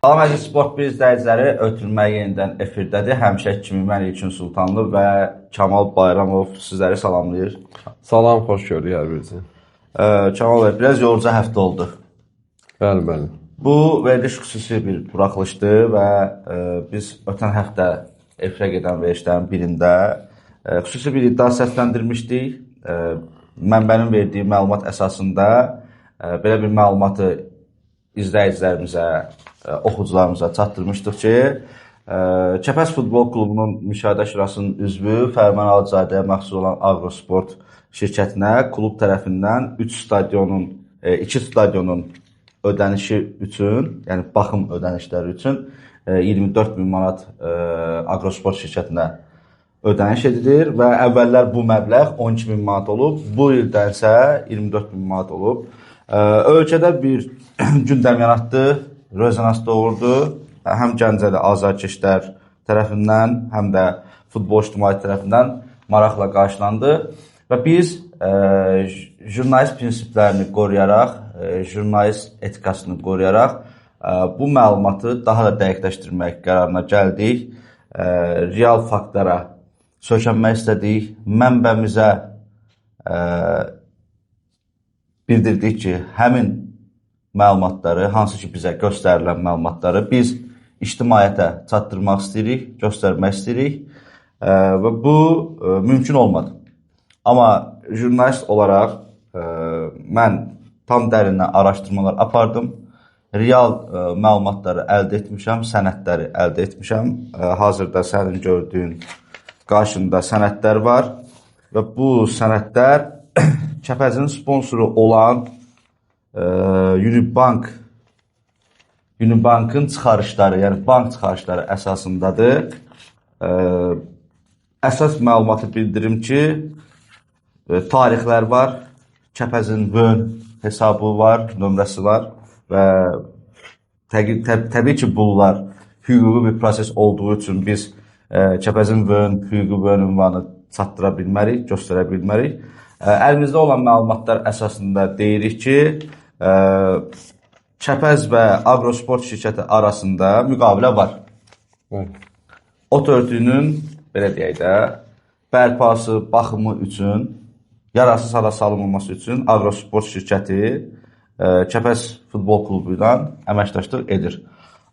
Salam əziz Sport 1 izləyiciləri, ötürmək yenidən efirdədir. Həmişə kimi mən İlkin Sultanlı və Kamal Bayramov sizləri salamlayır. Salam, xoş gördük hər birinizi. Kamal bəy, biraz yorucu həftə oldu. Bəli. Bu veriliş xüsusi bir buraxılışdır və biz ötən həftə efirə gedən verilişlərin birində xüsusi bir iddia səsləndirmişdik. Mənbənin verdiyi məlumat əsasında belə bir məlumatı izləyicilərimizə, oxucularımıza çatdırmışdıq ki, Kəpəz Futbol Klubunun Müşahidə Şurasının üzvü Fərman Ağcadəyə məxsus olan Agrosport şirkətinə klub tərəfindən 2 stadionun ödənişi üçün, yəni baxım ödənişləri üçün 24 min manat Agrosport şirkətinə ödəniş edilir və əvvəllər bu məbləğ 12 min manat olub, bu ildən isə 24 min manat olub. Ölkədə bir gündəm yaratdı, rezonans doğurdu. Həm Gəncəli azarkeşlər tərəfindən, həm də futbol ictimaiyyəti tərəfindən maraqla qarşılandı. Və biz jurnalist prinsiplərini qoruyaraq, jurnalist etikasını qoruyaraq bu məlumatı daha da dəqiqləşdirmək qərarına gəldik. Real faktlara söykənmək istədik. Mənbəmizə bildirdik ki, həmin məlumatları, hansı ki bizə göstərilən məlumatları biz ictimaiyyətə çatdırmaq istəyirik, göstərmək istəyirik və bu mümkün olmadı. Amma jurnalist olaraq mən tam dərindən araşdırmalar apardım, real məlumatları əldə etmişəm, sənədləri əldə etmişəm. Hazırda sənin gördüyün qarşında sənədlər var və bu sənədlər Kəpəzin sponsoru olan Unibankın çıxarışları, yəni bank çıxarışları əsasındadır. Əsas məlumatı bildirim ki, tarixlər var, Kəpəzin VÖN hesabı var, nömrəsi var və təbii ki, bunlar hüquqi bir proses olduğu üçün biz Kəpəzin VÖN, hüquqi VÖN ünvanı çatdıra bilmərik, göstərə bilmərik. Əlimizdə olan məlumatlar əsasında deyirik ki, Kəpəz və Agrosport şirkəti arasında müqavilə var. Ot örtüyünün, belə deyək də, bərpası, baxımı üçün, yararsız hala salınmaması üçün Agrosport şirkəti Kəpəz Futbol Klubu ilə əməkdaşlıq edir.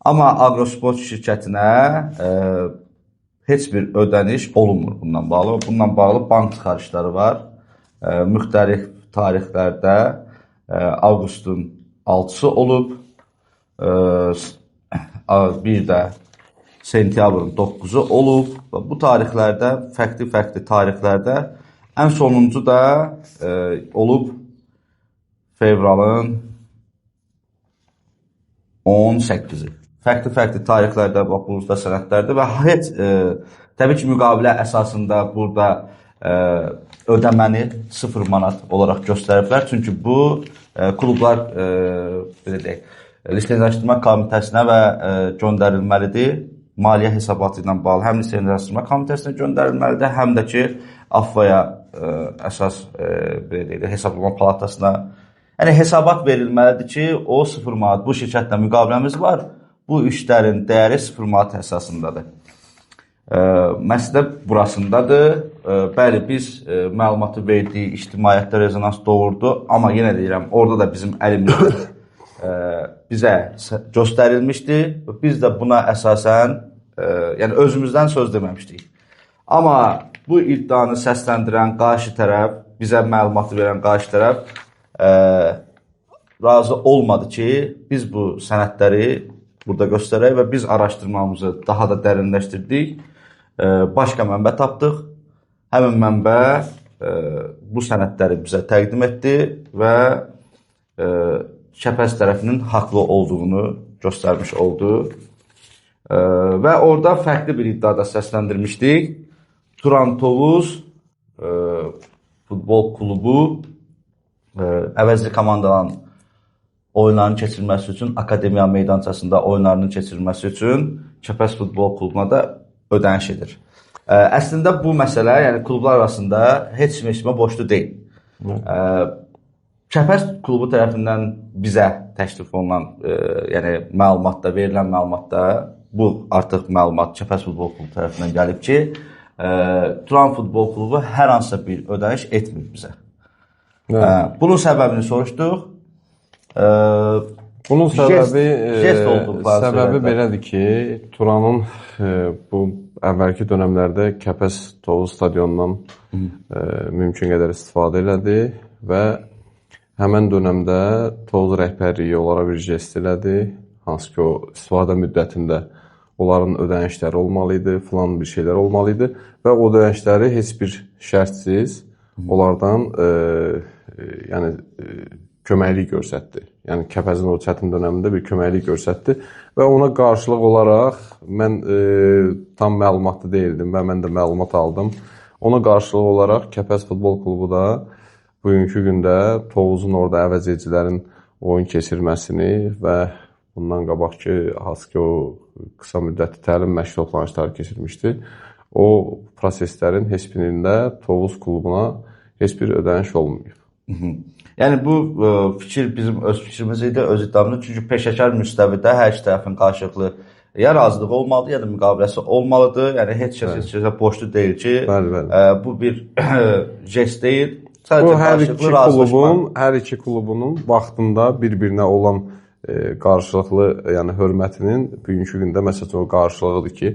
Amma Agrosport şirkətinə heç bir ödəniş olunmur bundan bağlı. Bundan bağlı bank çıxarışları var. Müxtəlif tarixlərdə avqustun 6-sı olub, bir də sentyabrın 9-u olub. Bu tarixlərdə, fərqli tarixlərdə ən sonuncu da olub fevralın 18-i. Fərqli tarixlərdə baxılırsa sənədlərdir və heç təbii ki, müqavilə əsasında burada ödəməni 0 manat olaraq göstəriblər. Çünki bu klublar belə deyək, lisenziyalaşdırma komitəsinə və göndərilməlidir. Maliyyə hesabatı ilə bağlı həm lisenziyalaşdırma komitəsinə göndərilməlidir, həm də ki AFFA-ya əsas belə deyək, hesablama palatasına. Yəni hesabat verilməlidir ki, o 0 manat bu şirkətlə müqaviləmiz var. Bu işlərin dəyəri 0 manat əsasındadır. Məsələ burasındadır. Bəli, biz məlumatı verdik, ictimaiyyətdə rezonans doğurdu, amma yenə deyirəm, orada da bizim əlimizdə bizə göstərilmişdi. Biz də buna əsasən, yəni özümüzdən söz deməmişdik. Amma bu iddianı səsləndirən qarşı tərəf, bizə məlumatı verən qarşı tərəf razı olmadı ki, biz bu sənədləri burada göstərək və biz araşdırmamızı daha da dərinləşdirdik. Başqa mənbə tapdıq. Həmin mənbə bu sənədləri bizə təqdim etdi və Kəpəz tərəfinin haqlı olduğunu göstərmiş oldu. Və orada fərqli bir iddiada səsləndirmişdik. Turan Tovuz Futbol Klubu əvəzli komandaların oyunlarının keçirilməsi üçün, Akademiya meydançasında oyunlarının keçirilməsi üçün Kəpəz Futbol Klubuna da ödəniş edir. Əslində bu məsələ, yəni klublar arasında heç kimə boşlu deyil. Kəpəz klubu tərəfindən bizə təklif olunan, yəni məlumatda, verilən məlumatda bu artıq məlumat Kəpəz futbol klubu tərəfindən gəlib ki, Turan futbol klubu hər hansısa bir ödəniş etmir bizə. Bunun səbəbini soruşduq. Bunun səbəbi belədir ki, Turanın bu əvvəlki dönəmlərdə Kəpəz Tovuz stadionundan mümkün qədər istifadə elədi və həmən dönəmdə Tovuz rəhbərliyi onlara bir jest elədi, hansı ki o istifadə müddətində onların ödənişləri olmalı idi, filan bir şeylər olmalı idi və o ödənişləri heç bir şərtsiz onlardan köməklik göstərdi. Yəni Kəpəzin o çətin dönəmində bir köməklik göstərdi və ona qarşılıq olaraq mən tam məlumatlı deyildim və mən də məlumat aldım. Ona qarşılıq olaraq Kəpəz futbol klubu da bugünkü gündə Tovuzun orada əvəzedicilərin oyun keçirməsini və bundan qabaq ki, hansı ki o qısa müddətli təlim məşq toplanışları keçirmişdi, o proseslərin heç birində Tovuz klubuna heç bir ödəniş olmayıb. Yəni bu fikir bizim öz fikrimiz idi, öz iddiamız. Çünki peşəkar müstəvidə hər iki tərəfin qarşılıqlı ya razılığı olmalıdır, ya da müqaviləsi olmalıdır. Yəni heç kəs boşlu deyil ki, bu bir jest deyil. Bu hər iki klubunun vaxtında bir-birinə olan qarşılıqlı, yəni hörmətinin bugünkü gündə məsələn o qarşılığıdır ki,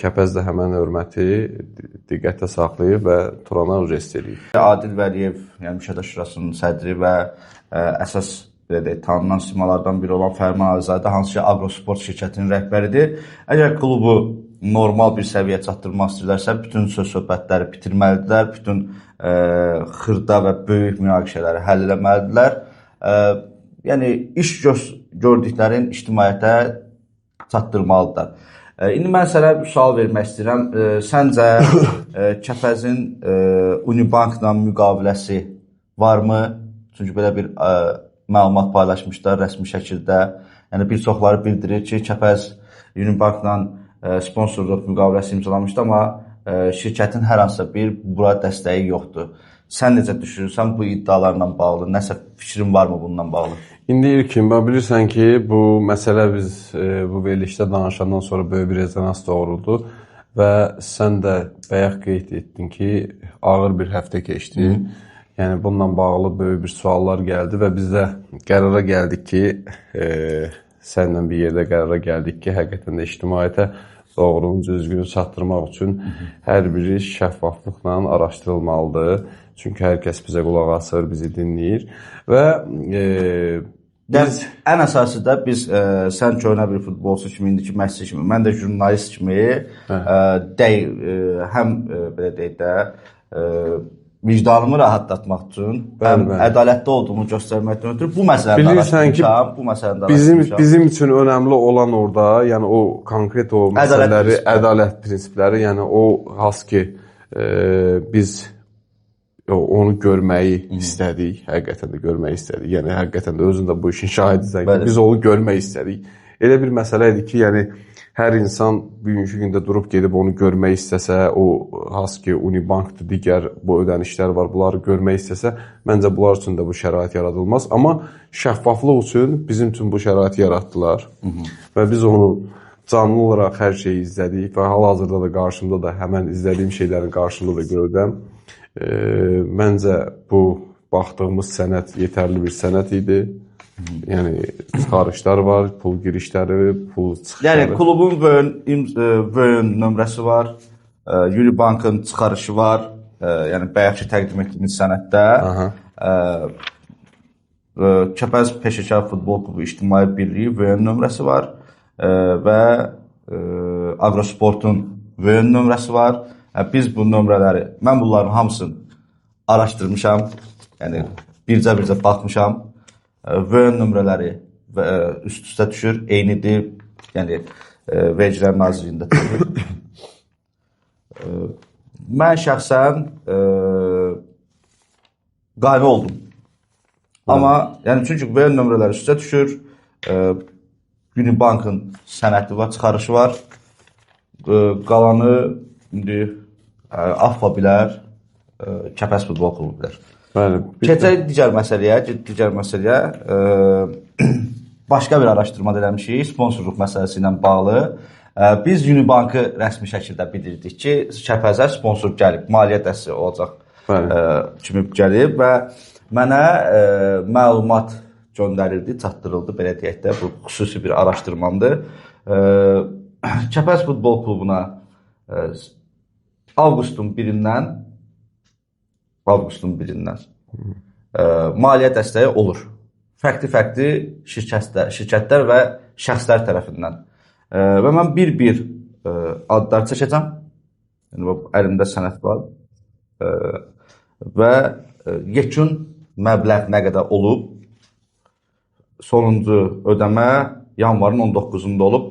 Kəpəz də həmən hörməti diqqətdə saxlayıb və Turana jest edir. Adil Vəliyev, yəni Müşahidə Şurasının sədri və əsas tanınan simalardan biri olan Fərman Alizadə, hansı ki Agrosport şirkətinin rəhbəridir. Əgər klubu normal bir səviyyə çatdırmaq istəyirlərsə, bütün söz-söhbətləri bitirməlidirlər, bütün xırda və böyük münaqişələri həll eləməlidirlər. Yəni, iş gördüklərin ictimaiyyətə çatdırmalıdırlar. İndi mən sənə bir sual vermək istəyirəm. Səncə Kəpəzin Unibankla müqaviləsi varmı? Çünki belə bir məlumat paylaşmışlar rəsmi şəkildə. Yəni, bir çoxları bildirir ki, Kəpəz Unibankla sponsorluq müqaviləsi imzalamışdı, amma şirkətin hər hansısa bir bura dəstəyi yoxdur. Sən necə düşünürsən bu iddialarla bağlı? Nəsə fikrin varmı bununla bağlı? İndi ilkin, bilirsən ki, bu məsələ biz bu verilişdə danışandan sonra böyük bir rezonans doğruldu və sən də bayaq qeyd etdin ki, ağır bir həftə keçdi. Yəni, bununla bağlı böyük bir suallar gəldi və biz də qərara gəldik ki, sənlə bir yerdə qərara gəldik ki, həqiqətən də ictimaiyyətə doğrunun düzgünü çatdırmaq üçün hər biri şəffaflıqla araşdırılmalıdır. Çünki hər kəs bizə qulaq asır, bizi dinləyir və ən əsası da biz sən köhnə bir futbolçu kimi, indiki məşqçi kimi, mən də jurnalist kimi həm belə deyək də vicdanımı rahatlatmaq üçün, həm ədalətli olduğumu göstərməkdən ötürü bu məsələdə araşdırmışam. Bizim üçün önəmli olan orada, yəni o konkret o məsələləri, ədalət prinsipləri, yəni o hansı ki biz onu görməyi istədik, həqiqətən də görməyi istədik. Yəni, həqiqətən də özün də bu işin şahidisən ki, biz onu görmək istədik. Elə bir məsələ idi ki, yəni, hər insan bugünkü gündə durub gedib onu görmək istəsə, o, hansı ki, Unibankdır, digər bu ödənişlər var, bunları görmək istəsə, məncə bunlar üçün də bu şərait yaradılmaz. Amma şəffaflıq üçün bizim üçün bu şəraiti yaratdılar və biz onu canlı olaraq hər şeyi izlədik və hal-hazırda da qarşımda da həmən izlədiyim şeylərin qarşımda da gördüm. Məncə bu baxdığımız sənəd yetərli bir sənəd idi. Yəni çıxarışlar var, pul girişləri, pul çıxışları. Yəni klubun VÖN nömrəsi var, Unibankın çıxarışı var. Yəni bayaqki təqdim etdiyimiz sənəddə Kəpəz Peşəkar Futbol Klubu İctimai Birliyi VÖN nömrəsi var və Agrosportun VÖN nömrəsi var. Biz bu nömrələri, mən bunların hamısını araşdırmışam, yəni bircə baxmışam. VÖN nömrələri üst-üstə düşür, eynidir, yəni Vergilər Nazirliyində düşür. Mən şəxsən qane oldum. Amma, yəni çünki VÖN nömrələri üstə düşür, Unibankın sənədi var, çıxarışı var, qalanı indi AFFA bilər, Kəpəz futbol klubu bilər. Bəli. Keçək digər məsələyə. Başqa bir araşdırma eləmişik sponsorluq məsələsi ilə bağlı. Biz Unibankı rəsmi şəkildə bildirdik ki, Kəpəzə sponsor gəlib, maliyyə dəstəyi olacaq kimi gəlib və mənə məlumat göndərildi, çatdırıldı, belə deyək də, bu xüsusi bir araşdırmamdır. Kəpəz futbol klubuna avqustun 1-dən maliyyə dəstəyi olur. Fərqli şirkətlər və şəxslər tərəfindən. Və mən bir adlar çəkəcəm. Yəni, əlimdə sənəd var. Və yekun məbləğ nə qədər olub, sonuncu ödəmə yanvarın 19-unda olub.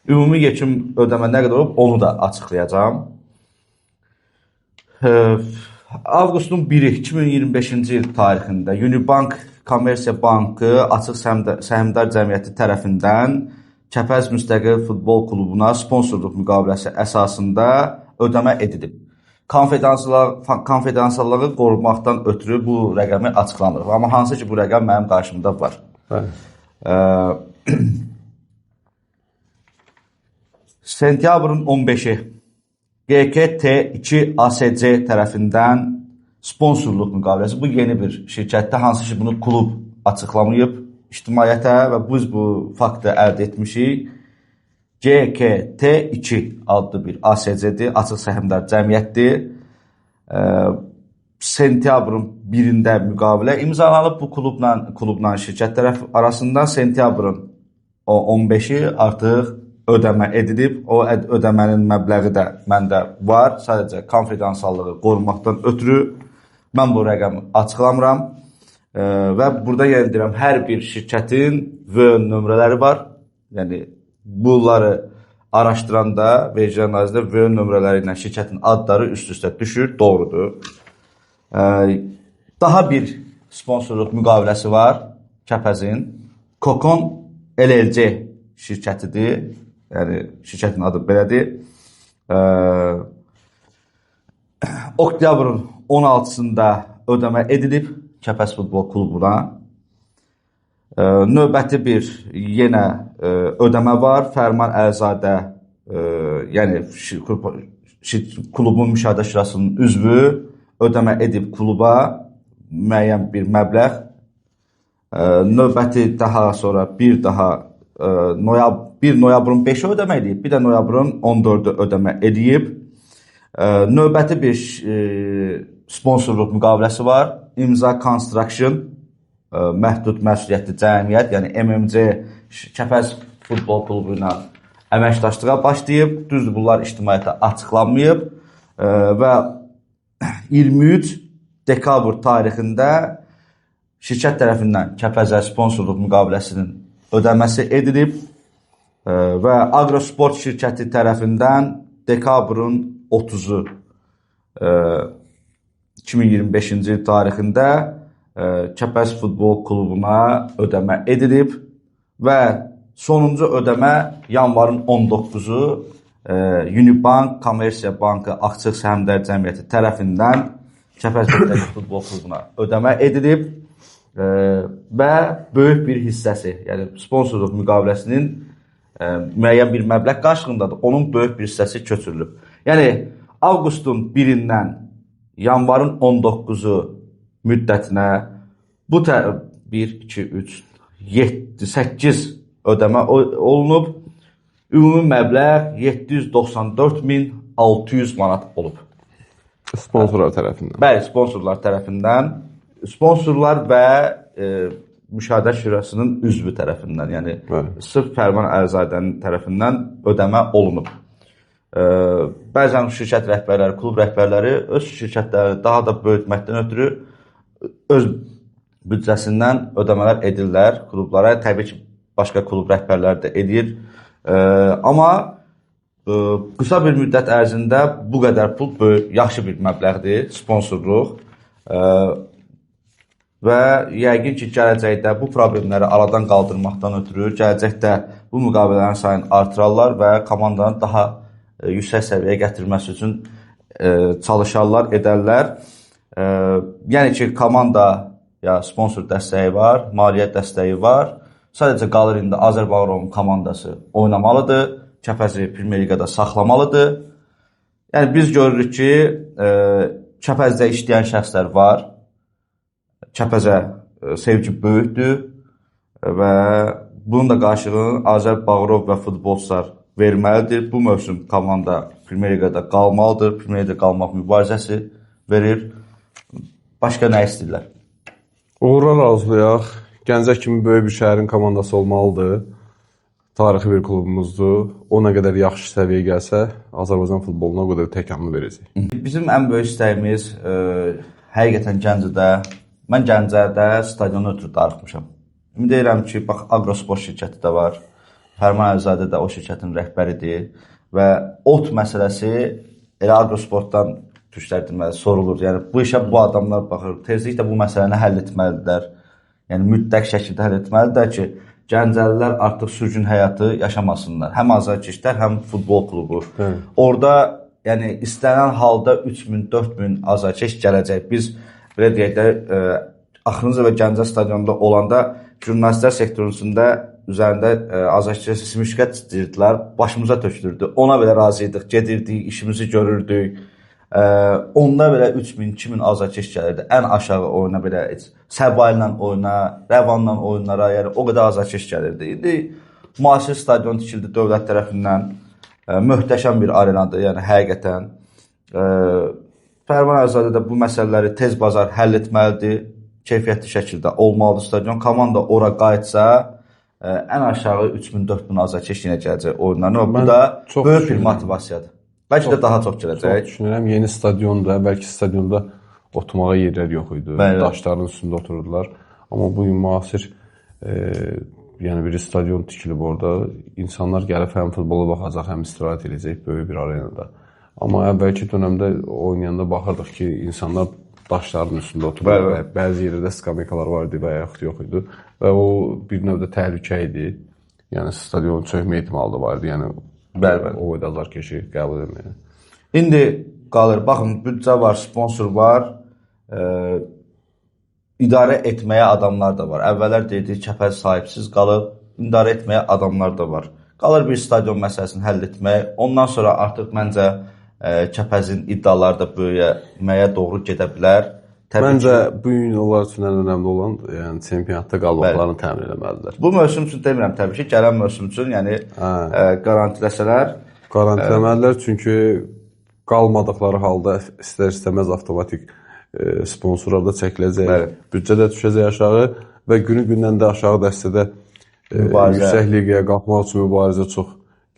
Ümumi yekun ödəmə nə qədər olub, onu da açıqlayacağam. Avqustun 1-i 2025-ci il tarixində Unibank Kommersiya Bankı Açıq Səhmdar Cəmiyyəti tərəfindən Kəpəz Müstəqil Futbol Klubuna sponsorluq müqaviləsi əsasında ödəmə edilib. Konfidensiallığı qorumaqdan ötürü bu rəqəmi açıqlanır. Amma hansı ki, bu rəqəm mənim qarşımda var. Sentyabrın 15-i GKT2 ASC tərəfindən sponsorluq müqaviləsi. Bu yeni bir şirkətdə, hansı ki, bunu klub açıqlamayıb ictimaiyyətə və biz bu faktı əldə etmişik. GKT2 adlı bir ASC-dir, Açıq Səhmdar Cəmiyyətdir. Sentyabrın 1-də müqavilə imzalanıb bu klubla şirkət tərəf arasında. Sentyabrın 15-i artıq ödəmə edilib. O ödəmənin məbləği də məndə var. Sadəcə konfidensiallığı qorumaqdan ötürü mən bu rəqəmi açıqlamıram. Və burada yenə deyirəm, hər bir şirkətin VÖN nömrələri var. Yəni, bunları araşdıranda vergi analizdə VÖN nömrələri ilə şirkətin adları üst-üstə düşür, doğrudur. Daha bir sponsorluq müqaviləsi var Kəpəzin. Kokon LLC şirkətidir. Yəni, şirkətin adı belədir. Oktyabrın 16-sında ödəmə edilib Kəpəz Futbol Klubuna. Növbəti bir yenə ödəmə var. Fərman Əlizadə, yəni klubun müşahidə şurasının üzvü ödəmə edib kluba müəyyən bir məbləğ. Növbəti daha sonra bir noyabrın 5-i ödəmə edib, bir də noyabrın 14-ü ödəmə edib. Növbəti bir sponsorluq müqaviləsi var. İmza Construction məhdud məsuliyyətli cəmiyyət, yəni MMC Kəpəz Futbol Klubu ilə əməkdaşlığa başlayıb. Düzdür, bunlar ictimaiyyətə açıqlanmayıb və 23 dekabr tarixində şirkət tərəfindən Kəpəzə sponsorluq müqaviləsinin ödəməsi edilib və Agrosport şirkəti tərəfindən dekabrın 30-u 2025-ci il tarixində Kəpəz Futbol Klubuna ödəmə edilib və sonuncu ödəmə yanvarın 19-u Unibank Kommersiya Bankı Açıq Səhmdar Cəmiyyəti tərəfindən Kəpəz Futbol Klubuna ödəmə edilib və böyük bir hissəsi, yəni sponsorluq müqaviləsinin müəyyən bir məbləğ qarşılığındadır, onun böyük bir hissəsi köçürülüb. Yəni, avqustun 1-dən yanvarın 19-u müddətinə bu 1, 2, 3, 7, 8 ödəmə olunub. Ümumi məbləğ 794.600 manat olub. Sponsorlar tərəfindən. Bəli, sponsorlar tərəfindən. Sponsorlar və müşahidə şurasının üzvü tərəfindən, yəni sırf Fərman Əlizadənin tərəfindən ödəmə olunub. Bəzən şirkət rəhbərləri, klub rəhbərləri öz şirkətləri daha da böyütməkdən ötürü öz büdcəsindən ödəmələr edirlər klublara. Təbii ki, başqa klub rəhbərləri də edir. Amma qısa bir müddət ərzində bu qədər pul yaxşı bir məbləğdir, sponsorluq. Və yəqin ki, gələcəkdə bu problemləri aradan qaldırmaqdan ötürü, gələcəkdə bu müqavilələrin sayını artırarlar və komandanın daha yüksək səviyyəyə gətirməsi üçün çalışarlar, edərlər. Yəni ki, komanda ya sponsor dəstəyi var, maliyyə dəstəyi var. Sadəcə qalır indi Azərbağron komandası oynamalıdır, Kəpəzi Premyer Liqada saxlamalıdır. Yəni biz görürük ki, Kəpəzdə işləyən şəxslər var. Kəpəzə sevgi böyükdür və bunun da qarşılığını Azərbağron və futbolçular verməlidir. Bu mövsüm komanda Premyer Liqada qalmalıdır. Premyer Liqada qalmaq mübarizəsi verir. Başqa nə istəyirlər? Uğurlar arzulayaq. Gəncə kimi böyük bir şəhərin komandası olmalıdır. Tarixi bir klubumuzdur. O nə qədər yaxşı səviyyə gəlsə, Azərbaycan futboluna o qədər təkamül verəcək. Bizim ən böyük istəyimiz həqiqətən Gəncədə, mən Gəncədə stadiona ötürü darıxmışam. Ümid edirəm ki, bax, Agrosport şirkəti də var. Fərman Əlizadə də o şirkətin rəhbəridir və ot məsələsi elə Agrosportdan sorulur. Yəni, bu işə bu adamlar baxır. Tezliklə bu məsələni həll etməlidirlər. Yəni, mütləq şəkildə həll etməlidirlər ki, Gəncəlilər artıq sürgün həyatı yaşamasınlar. Həm azarkeşlər, həm futbol klubu. Orada yəni, istənilən halda 3000, 4000 azarkeş gələcək. Biz, belə deyək də, Axırıncı və Gəncə stadionunda olanda jurnalistlər sektorunda üzərində azarkeş simüşkət istəyirdilər, başımıza tökülürdü. Ona belə razıydıq, gedirdik, işimizi görürdük. Onda belə 3000, 2000 azarkeş gəlirdi. Ən aşağı oyuna belə Səba ilə oyuna, Rəvanla oyunlara, yəni o qədər azarkeş gəlirdi. İndi müasir stadion tikildi dövlət tərəfindən. Möhtəşəm bir arenadır, yəni həqiqətən. Fərman Əlizadə də bu məsələləri tez bazar həll etməlidir. Keyfiyyətli şəkildə olmalıdır stadion. Komanda ora qayıtsa, ən aşağı 3000-4000 azarkeş yenə gələcək oyunlarına. Bu da böyük bir motivasiyadır. Bəlkə də daha çox gələcək. Çox düşünürəm, yeni stadionda, bəlkə stadionda oturmağa yerlər yox idi. Daşların üstündə otururdular. Amma bu gün müasir yəni bir stadion tikilib orada. İnsanlar gəlib həm futbola baxacaq, həm istirahət edəcək böyük bir arenada. Amma əvvəlki dönəmdə oynayanda baxırdıq ki, insanlar daşların üstündə oturur və bəzi yerlərdə skamyakalar var idi və yaxud yox idi. Və o bir növdə təhlükə idi. Yəni stadionun çökmə ehtimalı da var idi. Yəni o qədər azarkeşi qəbul etməyə. İndi qalır, baxın, büdcə var, sponsor var, idarə etməyə adamlar da var. Əvvəllər deyildik, Kəpəz sahibsiz qalıb, idarə etməyə adamlar da var. Qalır bir stadion məsələsini həll etmək, ondan sonra artıq məncə Kəpəzin iddiaları da böyüməyə doğru gedə bilər. Məncə bu gün onlar üçün ən önəmli olan yəni çempionatda qalmaqlarını təmin etməlidirlər. Bu mövsüm üçün demirəm təbii ki, gələn mövsüm üçün yəni garantiləsələr. Garantiləməlidirlər çünki qalmadıqları halda istər-istəməz avtomatik sponsorlar da çəkiləcək, büdcə də düşəcək aşağı və günü-gündən də aşağı dəstədə yüksək liqaya qalxmaq üçün mübarizə çox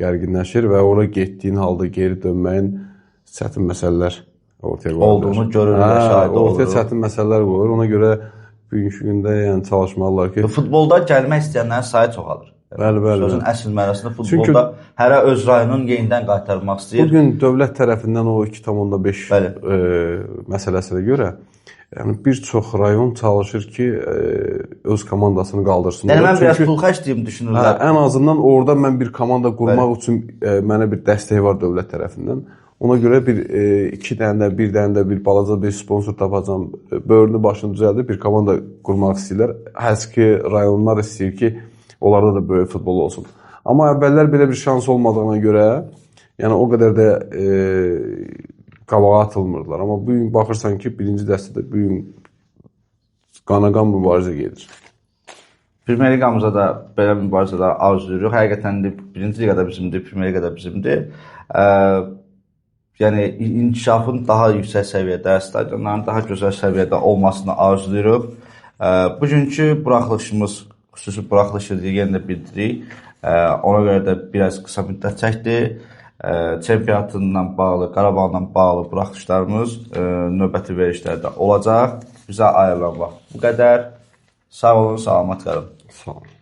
gərginləşir və ora getdiyin halda geri dönməyin çətin məsələlər ortaya qoyulur. Olduğunu görürük, şahid oluruq. Ortaya çətin məsələlər qoyulur. Ona görə bugünkü gündə yəni çalışmalılar ki, futbolda gəlmək istəyənlərin sayı çoxalır. Bəli. Sözün əsl mənasında futbolda hərə öz rayonun yenidən qaytarmaq istəyir. Bugün dövlət tərəfindən o 2,5 məsələsinə görə yəni bir çox rayon çalışır ki, öz komandasını qaldırsınlar. Yəni mən biraz pul xərcləyim düşünürlər. Ən azından orada mən bir komanda qurmaq üçün mənə bir dəstək var dövlət tərəfindən. Ona görə iki dənə, bir dənə də bir balaca bir sponsor tapacam, böğrünü başını düzəldib bir komanda qurmaq istəyirlər. Həs ki, rayonlar istəyir ki, onlarda da böyük futbol olsun. Amma əvvəllər belə bir şans olmadığına görə, yəni o qədər də qabağa atılmırdılar. Amma bu gün baxırsan ki, birinci dəstədə bu gün qana-qan mübarizə gedir. Premyer Liqamıza da belə mübarizələr arzulayırıq. Həqiqətən birinci liqada bizimdir, Premyer Liqada bizimdir. Yəni inkişafın daha yüksək səviyyədə, stadionların daha gözəl səviyyədə olmasını arzulayırıq. Bugünkü buraxılışımız xüsusi buraxılış yenə də bildiririk. Ona görə də biraz qısa müddət çəkdi. Çempionatla bağlı, Qarabağla bağlı buraxılışlarımız növbəti verilişlərdə olacaq. Bizə ayrılan vaxt bu qədər. Sağ olun, salamat qalın. Sağ olun.